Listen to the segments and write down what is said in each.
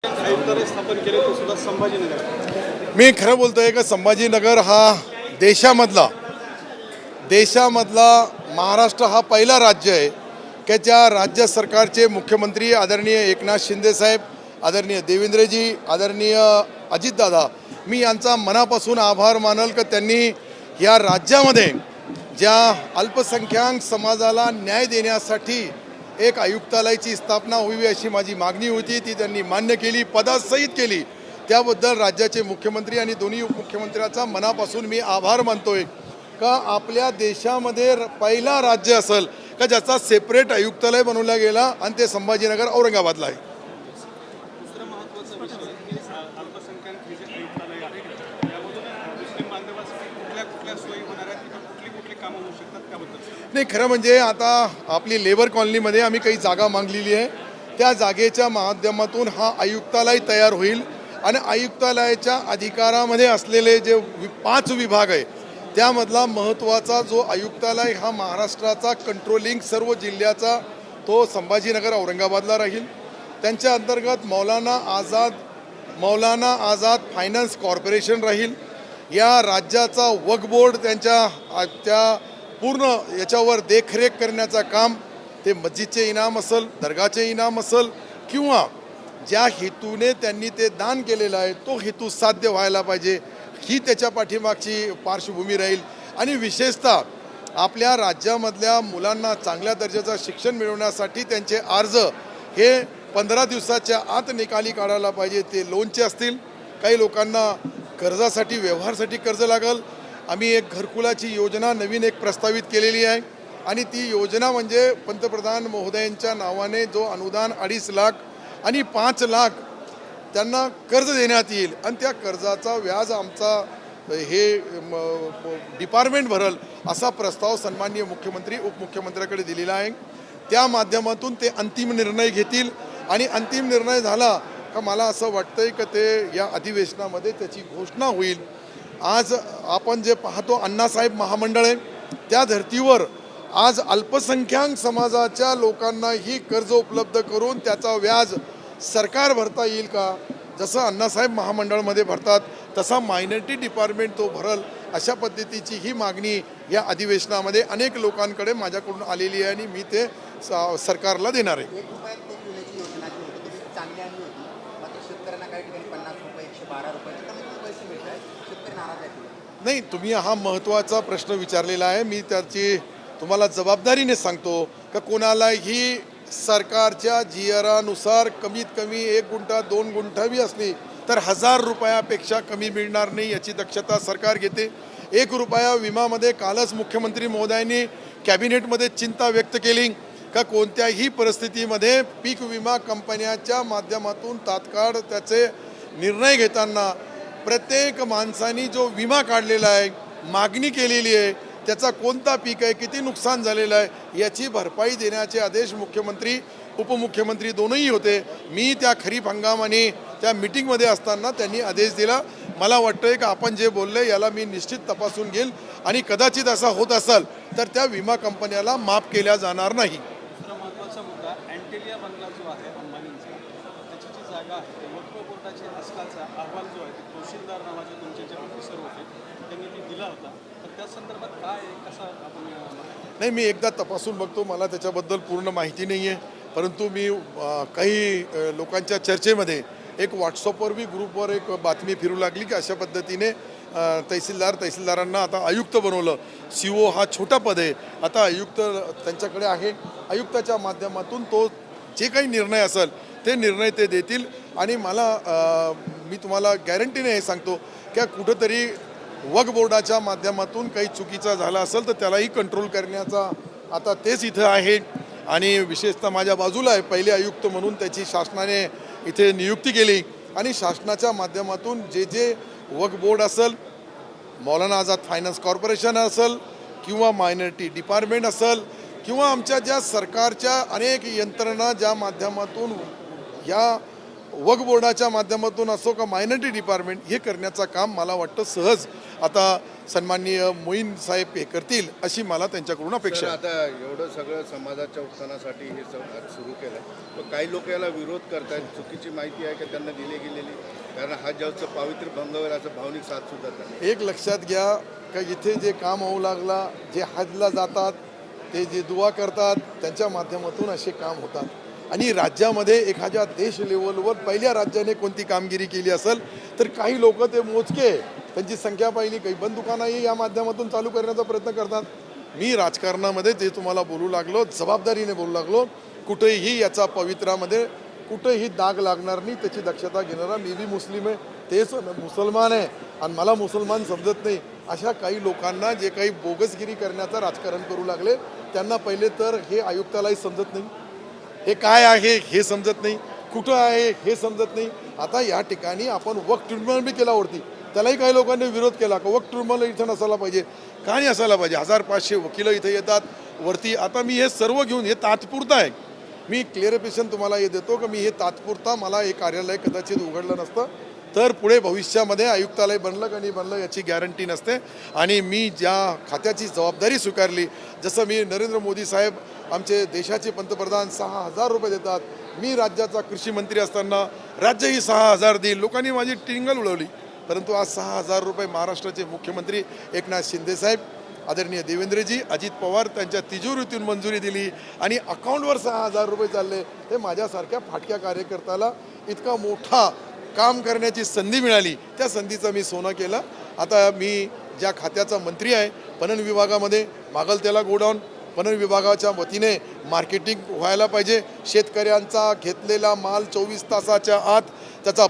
स्थापन केले ते सुद्धा संभाजीनगर। मी खरं बोलतोय का संभाजीनगर हा देशामधला महाराष्ट्र हा पहिला राज्य आहे की ज्या राज्य सरकारचे मुख्यमंत्री आदरणीय एकनाथ शिंदे साहेब, आदरणीय देवेंद्रजी, आदरणीय अजितदादा, मी यांचा मनापासून आभार मानल की त्यांनी या राज्यामध्ये ज्या अल्पसंख्याक समाजाला न्याय देण्यासाठी एक आयुक्तालयाची स्थापना व्हावी अशी माझी मागणी होती, ती त्यांनी मान्य केली, पदासहित केली। त्याबद्दल राज्याचे मुख्यमंत्री आणि दोन्ही उपमुख्यमंत्र्यांचा मनापासून मी आभार मानतोय का आपल्या देशामध्ये पहिला राज्य असेल का ज्याचा सेपरेट आयुक्तालय बनवला गेला आणि ते संभाजीनगर औरंगाबादला आहे। दुसरा महत्त्वाचा विषय की अल्पसंख्याक हे जे आयुक्तालय आहे त्यामधून मुस्लिम बांधवांसाठी कुठल्या सोयी होणार आहेत, कुठली कामं होऊ शकतात त्याबद्दल? नाही, खरं म्हणजे आता आपली लेबर कॉलनीमध्ये आम्ही काही जागा मागलेली आहे, त्या जागेच्या माध्यमातून हा आयुक्तालय तयार होईल आणि आयुक्तालयाच्या अधिकारामध्ये असलेले जे 5 विभाग आहे त्यामधला महत्त्वाचा जो आयुक्तालय हा महाराष्ट्राचा कंट्रोलिंग सर्व जिल्ह्याचा तो संभाजीनगर औरंगाबादला राहील। त्यांच्या अंतर्गत मौलाना आझाद फायनान्स कॉर्पोरेशन राहील। या राज्याचा वक्फ बोर्ड त्या पूर्ण याच्यावर देखरेख करण्याचं काम ते मस्जिदचे इनाम असेल, दर्गाचे इनाम असेल किंवा ज्या हेतूने त्यांनी ते दान केलेलं आहे तो हेतू साध्य व्हायला पाहिजे, ही त्याच्या पाठीमागची पार्श्वभूमी राहील। आणि विशेषतः आपल्या राज्यामधल्या मुलांना चांगल्या दर्जाचं शिक्षण मिळवण्यासाठी त्यांचे अर्ज हे 15 दिवसाच्या आत निकाली काढायला पाहिजे। ते लोनचे असतील, काही लोकांना कर्जासाठी व्यवहारासाठी कर्ज लागल। आम्ही एक घरकुलाची योजना नवीन एक प्रस्तावित केलेली आहे आणि ती योजना म्हणजे पंतप्रधान महोदयांच्या नावाने जो अनुदान 2.5 लाख आणि 5 लाख त्यांना कर्ज देण्यात येईल आणि त्या कर्जाचा व्याज आमचा हे डिपार्टमेंट भरल असा प्रस्ताव सन्माननीय मुख्यमंत्री उपमुख्यमंत्र्याकडे दिलेला आहे। त्या माध्यमातून ते अंतिम निर्णय घेतील आणि अंतिम निर्णय झाला का मला असं वाटतंय की ते या अधिवेशनामध्ये त्याची घोषणा होईल। आज आपण जे पाहतो अण्णासाहेब महामंडळ आहे त्या धर्तीवर आज अल्पसंख्याक समाजाच्या लोकांनाही कर्ज उपलब्ध करून त्याचा व्याज सरकार भरता येईल का, जसं अण्णासाहेब महामंडळमध्ये भरतात तसा मायनॉरिटी डिपार्टमेंट तो भरल अशा पद्धतीची ही मागणी या अधिवेशनामध्ये अनेक लोकांकडे माझ्याकडून आलेली आहे आणि मी ते सरकारला देणार आहे। नाही, तुम्ही हा महत्त्वाचा प्रश्न विचारलेला आहे, मी त्याची तुम्हाला जबाबदारीने सांगतो का कोणालाही सरकारच्या जीआरनुसार कमीत कमी 1 गुंठा 2 गुंठावी असली तर 1000 रुपयापेक्षा कमी मिळणार नाही याची दक्षता सरकार घेते। 1 रुपया विमामध्ये कालच मुख्यमंत्री महोदयांनी कॅबिनेटमध्ये चिंता व्यक्त केली का कोणत्याही परिस्थितीमध्ये पीक विमा कंपन्यांच्या माध्यमातून तात्काळ त्याचे निर्णय घेताना प्रत्येक माणसानी जो विमा काढलेला आहे, मागणी केलेली आहे, त्याचा कोणता पीक आहे, किती नुकसान झालेलं आहे याची भरपाई देण्याचे आदेश मुख्यमंत्री उपमुख्यमंत्री दोनही होते। मी त्या खरीप हंगामाने त्या मीटिंगमध्ये असताना त्यांनी आदेश दिला। मला वाटतंय की आपण जे बोलले याला मी निश्चित तपासून घेईल आणि कदाचित असा होत असेल तर त्या विमा कंपन्याला माफ केल्या जाणार नाही। दुसरा महत्त्वाचा मुद्दा अँटेलिया बंगला जो आहे अंबानींचा, त्याची जी जागा आहे ते वक्फ बोर्डाचे असल्याचा अहवाल जो आहे ते तहसीलदार नावाचे तुमचे जे ऑफिसर होते त्यांनी ती दिला होता, तर त्या संदर्भात काय कसा आपण? नाही, मी एकदा तपासून बघतो, मला त्याच्याबद्दल पूर्ण माहिती नाही आहे, परंतु मी काही लोकांच्या चर्चेमध्ये एक व्हॉट्सअपवर बी ग्रुपवर एक बातमी फिरू लागली की अशा पद्धतीने तहसीलदारांना आता आयुक्त बनवलं। CO हा छोटा पद आहे, आता आयुक्त त्यांच्याकडे आहे, आयुक्ताच्या माध्यमातून तो जे काही निर्णय असेल ते निर्णय ते देतील आणि मी तुम्हाला गॅरंटीने हे सांगतो की कुठंतरी वक्फ बोर्डाच्या माध्यमातून काही चुकीचा झाला असेल तर त्यालाही कंट्रोल करण्याचा आता तेच इथं आहे आणि विशेषतः माझ्या बाजूला आहे पहिले आयुक्त म्हणून त्याची शासनाने इथे नियुक्ती केली आणि शासनाच्या माध्यमातून जे वक्फ बोर्ड असेल, मौलाना आझाद फायनान्स कॉर्पोरेशन असेल किंवा मायनॉरिटी डिपार्टमेंट असेल किंवा आमच्या ज्या सरकारच्या अनेक यंत्रणा ज्या माध्यमातून या वक्फ बोर्डाच्या माध्यमातून असो का मायनॉरिटी डिपार्टमेंट हे करण्याचं काम मला वाटतं सहज आता सन्माननीय मोईन साहेब हे करतील अशी मला त्यांच्याकडून अपेक्षा आहे. आता एवढं सगळं समाजाच्या उत्थानासाठी हे सुरू केलं तर काही लोक याला विरोध करतायत. चुकीची माहिती आहे का त्यांना दिली गेलेली? कारण हा जलचं पावित्र्य भंग होईल असं भावनिक साथ सुद्धा त्यांना. एक लक्षात घ्या का इथे जे काम होऊ लागला, जे हजला जातात, ते जे दुआ करतात, त्यांच्या माध्यमातून असे काम होतात. आणि राज्यामध्ये एखाद्या देश लेवलवर पहिल्या राज्याने कोणती कामगिरी केली असेल तर काही लोक ते मोजके त्यांची संख्या पाहिली, काही बंद दुकानंही या माध्यमातून चालू करण्याचा प्रयत्न करतात. मी राजकारणामध्ये जे तुम्हाला बोलू लागलो, जबाबदारीने बोलू लागलो, कुठेही याचा पवित्रामध्ये कुठेही दाग लागणार नाही, त्याची दक्षता घेणारा मी बी मुस्लिम आहे, तेच मुसलमान आहे आणि मला मुसलमान समजत नाही अशा काही लोकांना जे काही बोगसगिरी करण्याचं राजकारण करू लागले त्यांना पहिले तर हे आयुक्तालाही समजत नाही, हे काय आहे हे समजत नाही, कुठं आहे हे समजत नाही. आता या ठिकाणी आपण वक्फ ट्रिब्युनल बी केला वरती, त्यालाही काही लोकांनी विरोध केला का वक्फ ट्रिब्युनल इथं नसायला पाहिजे. का नाही असायला पाहिजे? 1500 वकील इथं येतात वरती. आता मी हे सर्व घेऊन हे तात्पुरतं आहे, मी क्लिअरिफिकेशन तुम्हाला हे देतो की मी हे तात्पुरता मला हे कार्यालय कदाचित उघडलं नसतं तर पुढे भविष्यामध्ये आयुक्तालय बनलं का नाही बनलं याची गॅरंटी नसते. आणि मी ज्या खात्याची जबाबदारी स्वीकारली, जसं मी नरेंद्र मोदी साहेब आमचे देशाचे पंतप्रधान 6000 रुपये देतात, मी राज्याचा कृषी मंत्री असताना राज्यही 6000 देईल, लोकांनी माझी टिंगल उडवली. परंतु आज 6000 रुपये महाराष्ट्राचे मुख्यमंत्री एकनाथ शिंदे साहेब, आदरणीय देवेंद्रजी, अजित पवार त्यांच्या तिजोरीतून मंजुरी दिली आणि अकाउंटवर 6000 रुपये चालले. हे माझ्यासारख्या फाटक्या कार्यकर्त्याला इतका मोठा काम करण्याची संधी मिळाली, त्या संधीचं मी सोनं केलं. आता मी ज्या खात्याचा मंत्री आहे, पणन विभागामध्ये मागल त्याला गोडाऊन, पणन विभागाच्या वतीने मार्केटिंग व्हायला पाहिजे. शेतकऱ्यांचा घेतलेला माल 24 तासाच्या आत त्याचा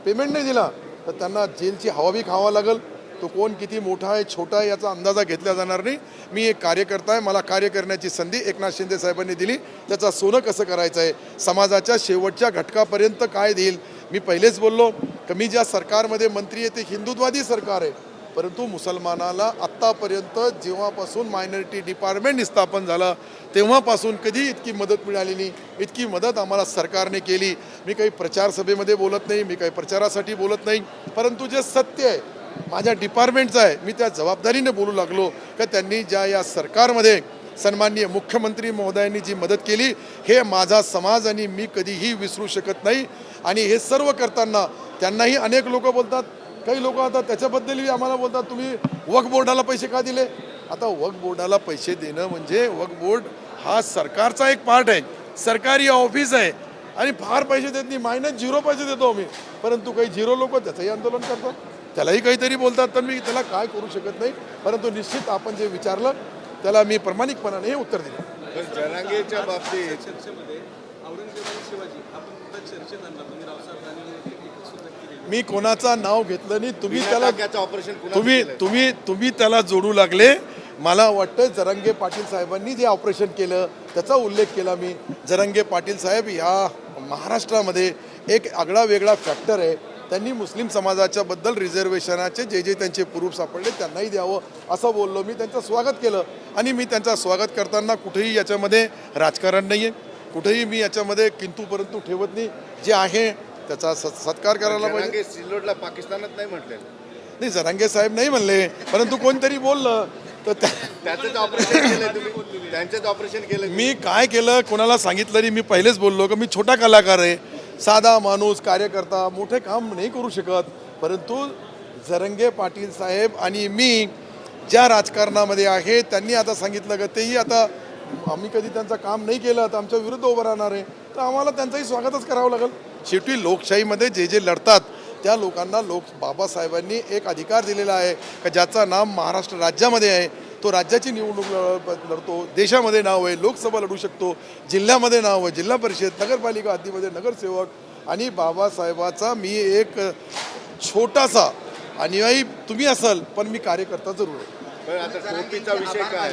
पेमेंट नाही दिला तर त्यांना जेलची हवा बी खावा लागेल. तो कोण किती मोठा आहे छोटा आहे याचा अंदाजा घेतला जाणार नाही. मी एक कार्यकर्ता आहे, मला कार्य करण्याची संधी एकनाथ शिंदे साहेबांनी दिली. त्याचा सोनं कसं करायचं आहे, समाजाच्या शेवटच्या घटकापर्यंत काय देईल. मी पहिलेच बोललो की मी ज्या सरकारमध्ये मंत्री आहे ते हिंदुत्ववादी सरकार आहे, परंतु मुसलमानाला आत्तापर्यंत जेव्हापासून मायनॉरिटी डिपार्टमेंट स्थापन झालं तेव्हापासून कधी इतकी मदत मिळाली नाही. इतकी मदत आम्हाला सरकारने केली. मी काही प्रचार सभेमध्ये बोलत नाही, मी काही प्रचारासाठी बोलत नाही, परंतु जे सत्य आहे माझ्या डिपार्टमेंटचं आहे, मी त्या जबाबदारीने बोलू लागलो की त्यांनी ज्या या सरकारमध्ये सन्माननीय मुख्यमंत्री महोदयांनी जी मदत केली हे माझा समाज आणि मी कधीही विसरू शकत नाही. आणि हे सर्व करताना त्यांनाही अनेक लोक बोलतात, काही लोक आता त्याच्याबद्दलही आम्हाला बोलतात तुम्ही वक्फ बोर्डाला पैसे का दिले. आता वक्फ बोर्डाला पैसे देणं म्हणजे वक्फ बोर्ड हा सरकारचा एक पार्ट आहे, सरकारी ऑफिस आहे आणि फार पैसे देत नाही, -0 पैसे देतो आम्ही. परंतु काही 0 लोक त्याचंही आंदोलन करतात, त्यालाही काहीतरी बोलतात, तर मी त्याला काय करू शकत नाही. परंतु निश्चित आपण जे विचारलं त्याला मी प्रामाणिकपणाने हे उत्तर दिलं. जरांगेच्या बाबतीत चर्चेमध्ये औरंगजेब आणि शिवाजी आपण सुद्धा चर्चेत आणला, तुम्ही रावसाहेब दानवे सुद्धा केली. मी कोणाचं नाव घेतलं नाही, तुम्ही त्याला ऑपरेशन तुम्ही त्याला जोडू लागले. मला वाटतं जरांगे पाटील साहेबांनी जे ऑपरेशन केलं त्याचा उल्लेख केला मी. जरांगे पाटील साहेब या महाराष्ट्रामध्ये एक आगळा वेगळा फॅक्टर आहे. त्यांनी मुस्लिम समाजाच्या बद्दल रिझर्वेशनाचे जे जे त्यांचे प्रूफ सापडले त्यांनाही द्यावं असं बोललो मी. त्यांचं स्वागत केलं आणि मी त्यांचं स्वागत करताना कुठेही याच्यामध्ये राजकारण नाही आहे, कुठेही मी याच्यामध्ये किंतु परंतु ठेवत नाही. जे आहे त्याचा सत्कार करायला पाहिजे. सिल्लोडला पाकिस्तानात नाही म्हटले नाही, जरांगे साहेब नाही म्हणले, परंतु कोणतरी बोललं तर त्याचंच ऑपरेशन केलं तुम्ही, त्यांचंच ऑपरेशन केलं. मी काय केलं कोणाला सांगितलं नाही. मी पहिलेच बोललो की मी छोटा कलाकार आहे, साधा माणूस, कार्यकर्ता, मोठे काम नाही करू शकत. परंतु जरांगे पाटील साहेब आणि मी ज्या राजकारणामध्ये आहे त्यांनी आता सांगितलं का तेही आता आम्ही कधी त्यांचं काम नाही केलं तर आमच्या विरुद्ध उभं राहणार आहे, तर आम्हाला त्यांचंही स्वागतच करावं लागेल. शेवटी लोकशाहीमध्ये जे जे लढतात त्या लोकांना बाबासाहेबांनी एक अधिकार दिलेला आहे का ज्याचा नाम महाराष्ट्र राज्यामध्ये आहे तो राज्याची निवडणूक लढतो, देशामध्ये नाव आहे लोकसभा लढू शकतो, जिल्ह्यामध्ये नाव आहे जिल्हा परिषद, नगरपालिका हद्दीमध्ये नगरसेवक. आणि बाबासाहेबाचा मी एक छोटासा अनुयायी तुम्ही असाल पण मी कार्यकर्ता जरूर आहे. आता टोपीचा विषय काय?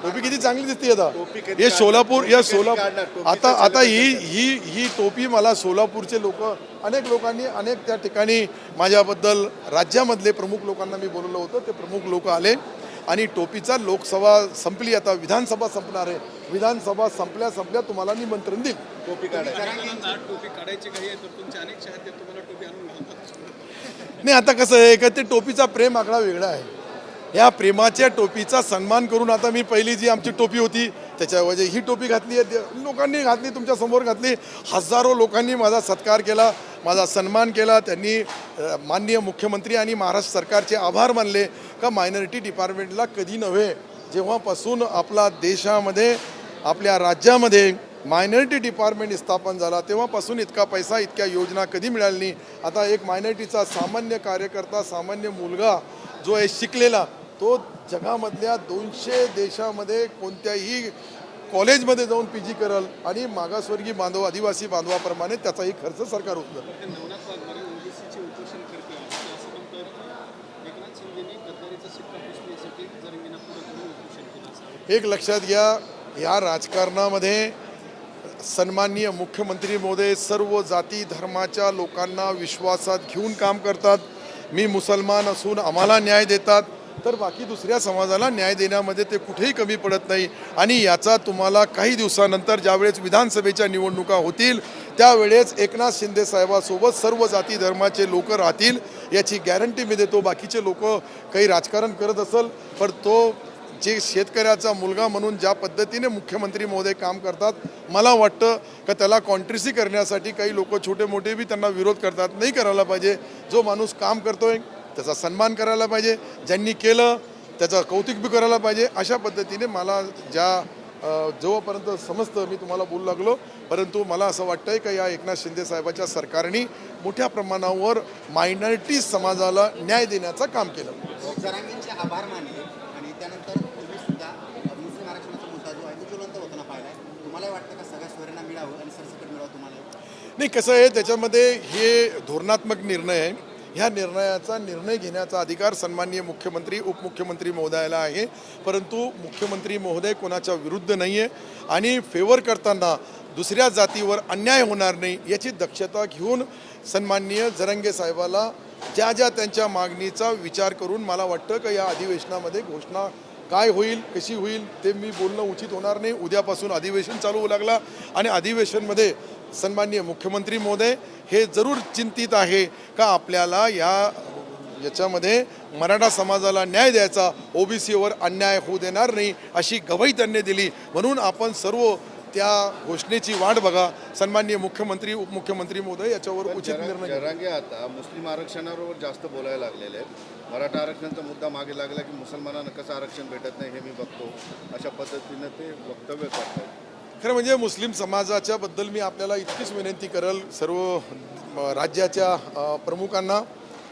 टोपी किती चांगली दिसते आता. हे सोलापूर आता ही टोपी मला सोलापूरचे लोक अनेक लोकांनी अनेक त्या ठिकाणी माझ्याबद्दल राज्यामधले प्रमुख लोकांना मी बोलवलं होतं, ते प्रमुख लोक आले आणि टोपीचा लोकसभा संपली, आता विधानसभा संपणार आहे विधानसभा संपल्या तुम्हाला निमंत्रण देईल. टोपी काढायची जरांगेंना टोपी काढायची घाई आहे तर तुमचे अनेक चाहते तुम्हाला टोपी आणून घालतात. नाही, आता कसं आहे का ते टोपीचा प्रेम आकडा वेगळा आहे. या प्रेमाच्या टोपीचा सन्मान करून आता मी पहिली जी आमची टोपी होती त्याच्याऐवजी ही टोपी घातली आहे, लोकांनी घातली, तुमच्या समोर घातली. हजारो लोकांनी माझा सत्कार केला, माझा सन्मान केला. त्यांनी माननीय मुख्यमंत्री आणि महाराष्ट्र सरकारचे आभार मानले का मायनॉरिटी डिपार्टमेंटला कधी नव्हे जेव्हापासून आपला देशामध्ये आपल्या राज्यामध्ये मायनॉरिटी डिपार्टमेंट स्थापन झाला तेव्हापासून इतका पैसा इतक्या योजना कधी मिळाली नाही. आता एक मायनॉरिटीचा सामान्य कार्यकर्ता सामान्य मुलगा जो आहे शिकलेला तो जगामधल्या 200 देशामध्ये कोणत्याही कॉलेजमध्ये जाऊन PG करल आणि मागासवर्गीय बांधव आदिवासी बांधवाप्रमाणे त्याचाही खर्च सरकार उचलेल. ते नवनाथ वाघमारे ओबीसीचे उपोषण करतील असं म्हणतात. एकनाथ शिंदेनी गद्दारीचा शिक्का पुसण्यासाठी जरांगेंना पुढे करून उपोषण केलं असं. एक लक्षात घ्या, या राजकारणामध्ये सन्माननीय मुख्यमंत्री महोदय सर्व जाती धर्माच्या लोकांना विश्वासात घेऊन काम करतात. मी मुसलमान असून आम्हाला न्याय देतात तर बाकी दुसऱ्या समाजाला न्याय देण्यामध्ये ते कुठेही कमी पडत नाही. आणि याचा तुम्हाला काही दिवसानंतर ज्यावेळेस विधानसभेच्या निवडणुका होतील त्यावेळेस एकनाथ शिंदे साहेबासोबत सर्व जाती धर्माचे लोक राहतील याची गॅरंटी मी देतो. बाकीचे लोक काही राजकारण करत असेल पण तो जे शेतकऱ्याचा मुलगा म्हणून ज्या पद्धतीने मुख्यमंत्री महोदय काम करतात मला वाटतं का त्याला कॉन्ट्रिसी करण्यासाठी काही लोक छोटे मोठे बी त्यांना विरोध करतात. नाही करायला पाहिजे. जो माणूस काम करतोय त्याचा सन्मान करायला पाहिजे, ज्यांनी केलं त्याचं कौतुक बी करायला पाहिजे. अशा पद्धतीने मला जोपर्यंत समजतं मी तुम्हाला बोलू लागलो. परंतु मला असं वाटतंय का या एकनाथ शिंदे साहेबाच्या सरकारने मोठ्या प्रमाणावर मायनॉरिटी समाजाला न्याय देण्याचं काम केलं. जरांगेंचे आभार मानले आणि त्यानंतर तुम्ही सुद्धा मुस्लिम आरक्षणाचा मुद्दा जो आहे तो ज्वलंत होताना पाहिला आहे. तुम्हाला वाटतं का सगळ्या सोयऱ्यांना मिळावं आणि सरसकट मिळावं तुम्हाला? नाही, कसं आहे त्याच्यामध्ये हे धोरणात्मक निर्णय आहे. ह्या निर्णयाचा निर्णय घेण्याचा अधिकार सन्माननीय मुख्यमंत्री उपमुख्यमंत्री महोदयाला आहे. परंतु मुख्यमंत्री महोदय कोणाच्या विरुद्ध नाही आहे आणि फेवर करताना दुसऱ्या जातीवर अन्याय होणार नाही याची दक्षता घेऊन सन्माननीय जरांगे साहेबाला ज्या त्यांच्या मागणीचा विचार करून मला वाटतं की या अधिवेशनामध्ये घोषणा काय होईल कशी होईल ते मी बोलणं उचित होणार नाही. उद्यापासून अधिवेशन चालू होऊ लागला आणि अधिवेशनमध्ये सन्माननीय मुख्यमंत्री महोदय हे जरूर चिंतित आहे का आपल्याला याच्यामध्ये मराठा समाजाला न्याय द्यायचा, ओबीसीवर अन्याय होऊ देणार नाही अशी गवाही त्यांनी दिली. म्हणून आपण सर्व त्या घोषणेची वाट बघा. सन्माननीय मुख्यमंत्री उपमुख्यमंत्री महोदय याच्यावर उचित निर्णय घेतील. जरांगे आता मुस्लिम आरक्षणावर जास्त बोलायला लागलेले आहेत. मराठा आरक्षणाचा मुद्दा मागे लागला की मुसलमानांना कसं आरक्षण भेटत नाही हे मी बघतो अशा पद्धतीनं ते वक्तव्य करतात. खरं म्हणजे मुस्लिम समाजाच्या बद्दल मी आपल्याला इतकीच विनंती करेल सर्व राज्याच्या प्रमुखांना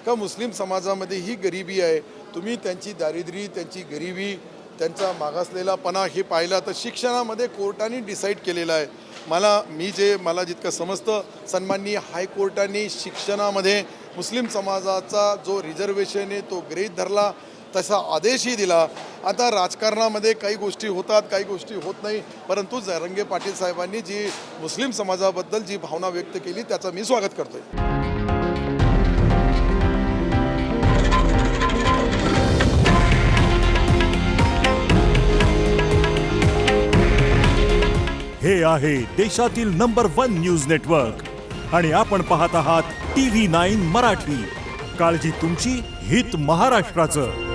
का मुस्लिम समाजामध्ये ही गरिबी आहे. तुम्ही त्यांची दारिद्र्य त्यांची गरिबी त्यांचा मागासलेलापणा हे पाहिला तर शिक्षणामध्ये कोर्टाने डिसाईड केलेलं आहे. मला जितकं समजतं सन्माननीय हायकोर्टाने शिक्षणामध्ये मुस्लिम समाजाचा जो रिझर्वेशन आहे तो गृहीत धरला, तसा आदेशही दिला. आता राजकारणामध्ये काही गोष्टी होतात काही गोष्टी होत नाही. परंतु जरांगे पाटील साहेबांनी जी मुस्लिम समाजाबद्दल जी भावना व्यक्त केली त्याचं मी स्वागत करतोय. हे आहे देशातील नंबर 1 न्यूज नेटवर्क आणि आपण पाहत आहात TV9 मराठी. काळजी तुमची, हित महाराष्ट्राचं.